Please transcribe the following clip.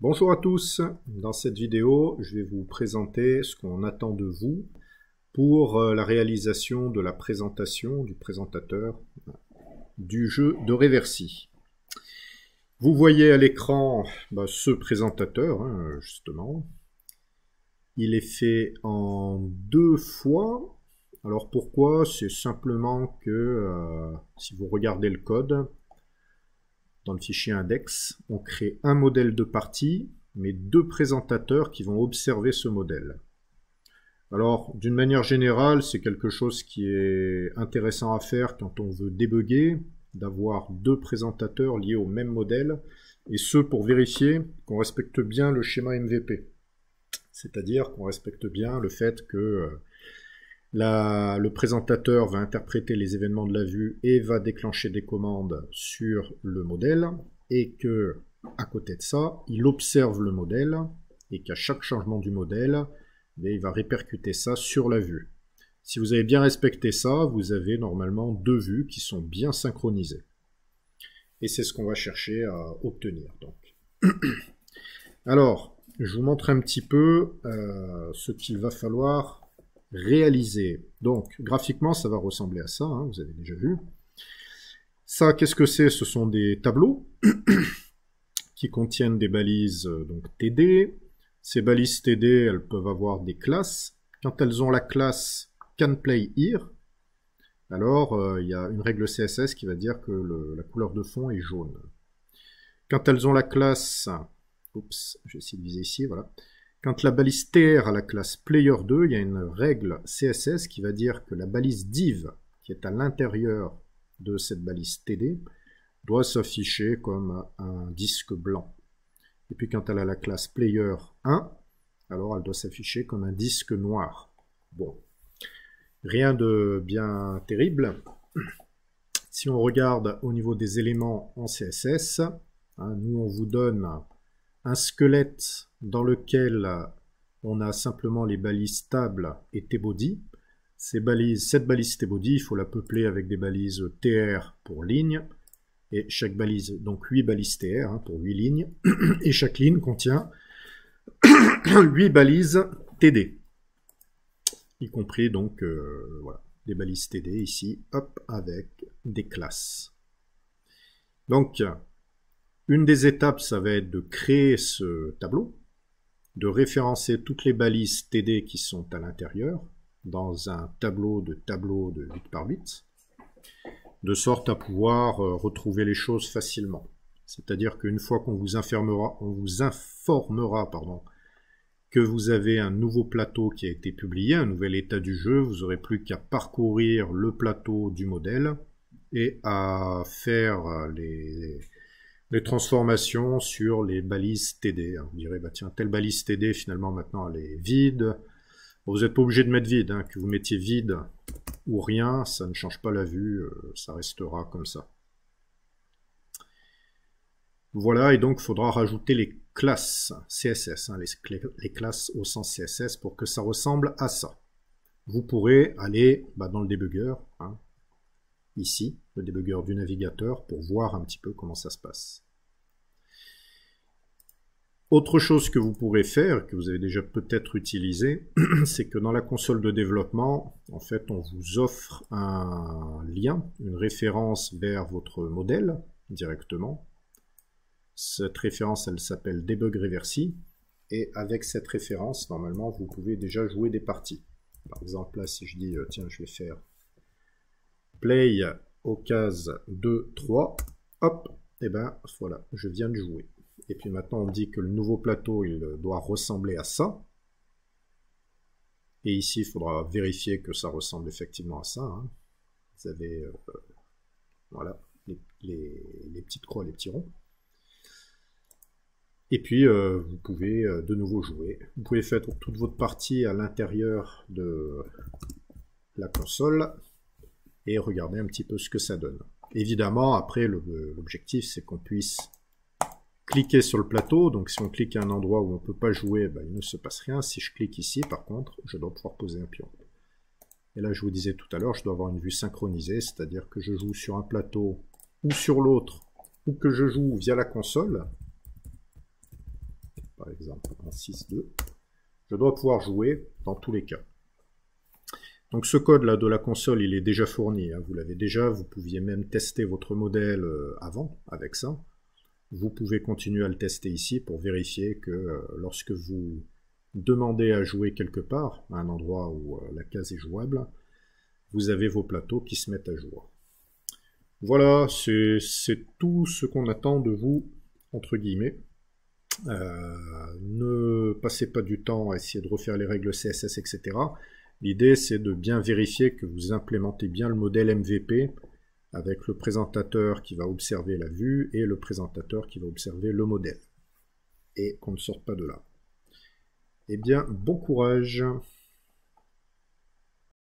Bonjour à tous, dans cette vidéo je vais vous présenter ce qu'on attend de vous pour la réalisation de la présentation du présentateur du jeu de Reversi. Vous voyez à l'écran ce présentateur, justement. Il est fait en 2 fois. Alors pourquoi? C'est simplement que si vous regardez le code, dans le fichier index, on crée un modèle de partie, mais 2 présentateurs qui vont observer ce modèle. Alors, d'une manière générale, c'est quelque chose qui est intéressant à faire quand on veut débugger, d'avoir 2 présentateurs liés au même modèle, et ce pour vérifier qu'on respecte bien le schéma MVP. C'est-à-dire qu'on respecte bien le fait que le présentateur va interpréter les événements de la vue et va déclencher des commandes sur le modèle, et que, à côté de ça, il observe le modèle, et qu'à chaque changement du modèle, il va répercuter ça sur la vue. Si vous avez bien respecté ça, vous avez normalement 2 vues qui sont bien synchronisées. Et c'est ce qu'on va chercher à obtenir. Donc. Alors, je vous montre un petit peu ce qu'il va falloir réaliser. Donc, graphiquement, ça va ressembler à ça, vous avez déjà vu. Ça, qu'est-ce que c'est? Ce sont des tableaux qui contiennent des balises donc TD. Ces balises TD, elles peuvent avoir des classes. Quand elles ont la classe CanPlayHere, alors il y a une règle CSS qui va dire que la couleur de fond est jaune. Quand elles ont la classe... Oups, je vais essayer de viser ici, voilà. Quand la balise TR a la classe Player2, il y a une règle CSS qui va dire que la balise div, qui est à l'intérieur de cette balise TD, doit s'afficher comme un disque blanc. Et puis quand elle a la classe Player1, alors elle doit s'afficher comme un disque noir. Bon, rien de bien terrible. Si on regarde au niveau des éléments en CSS, nous on vous donne un squelette dans lequel on a simplement les balises table et tbody. Cette balise tbody, il faut la peupler avec des balises tr pour ligne, et chaque balise, donc 8 balises tr pour 8 lignes, et chaque ligne contient 8 balises td, y compris donc voilà, des balises td ici, hop, avec des classes. Donc, une des étapes, ça va être de créer ce tableau, de référencer toutes les balises TD qui sont à l'intérieur dans un tableau de 8 par 8, de sorte à pouvoir retrouver les choses facilement. C'est-à-dire qu'une fois qu'on vous informera, que vous avez un nouveau plateau qui a été publié, un nouvel état du jeu, vous n'aurez plus qu'à parcourir le plateau du modèle et à faire les transformations sur les balises TD. Vous direz, tiens, telle balise TD, finalement, maintenant, elle est vide. Bon, vous n'êtes pas obligé de mettre vide, que vous mettiez vide ou rien, ça ne change pas la vue, ça restera comme ça. Voilà, et donc, il faudra rajouter les classes CSS, les classes au sens CSS, pour que ça ressemble à ça. Vous pourrez aller dans le débugger, ici, le débugger du navigateur, pour voir un petit peu comment ça se passe. Autre chose que vous pourrez faire, que vous avez déjà peut-être utilisé, c'est que dans la console de développement, en fait, on vous offre un lien, une référence vers votre modèle directement. Cette référence, elle s'appelle Debug Reversi, et avec cette référence, normalement, vous pouvez déjà jouer des parties. Par exemple, là, si je dis, tiens, je vais faire play aux cases 2, 3, hop, et voilà, je viens de jouer. Et puis maintenant on dit que le nouveau plateau il doit ressembler à ça. Et ici il faudra vérifier que ça ressemble effectivement à ça. Vous avez voilà, les petites croix, les petits ronds. Et puis vous pouvez de nouveau jouer. Vous pouvez faire toute votre partie à l'intérieur de la console et regarder un petit peu ce que ça donne. Évidemment, après, l'objectif, c'est qu'on puisse cliquer sur le plateau. Donc, si on clique à un endroit où on ne peut pas jouer, il ne se passe rien. Si je clique ici, par contre, je dois pouvoir poser un pion. Et là, je vous disais tout à l'heure, je dois avoir une vue synchronisée, c'est-à-dire que je joue sur un plateau ou sur l'autre, ou que je joue via la console. par exemple, en 6.2, je dois pouvoir jouer dans tous les cas. Donc ce code-là de la console, il est déjà fourni, hein, vous l'avez déjà, vous pouviez même tester votre modèle avant avec ça. Vous pouvez continuer à le tester ici pour vérifier que lorsque vous demandez à jouer quelque part, à un endroit où la case est jouable, vous avez vos plateaux qui se mettent à jour. Voilà, c'est tout ce qu'on attend de vous, entre guillemets. Ne passez pas du temps à essayer de refaire les règles CSS, etc. L'idée, c'est de bien vérifier que vous implémentez bien le modèle MVP avec le présentateur qui va observer la vue et le présentateur qui va observer le modèle. Et qu'on ne sorte pas de là. Eh bien, bon courage!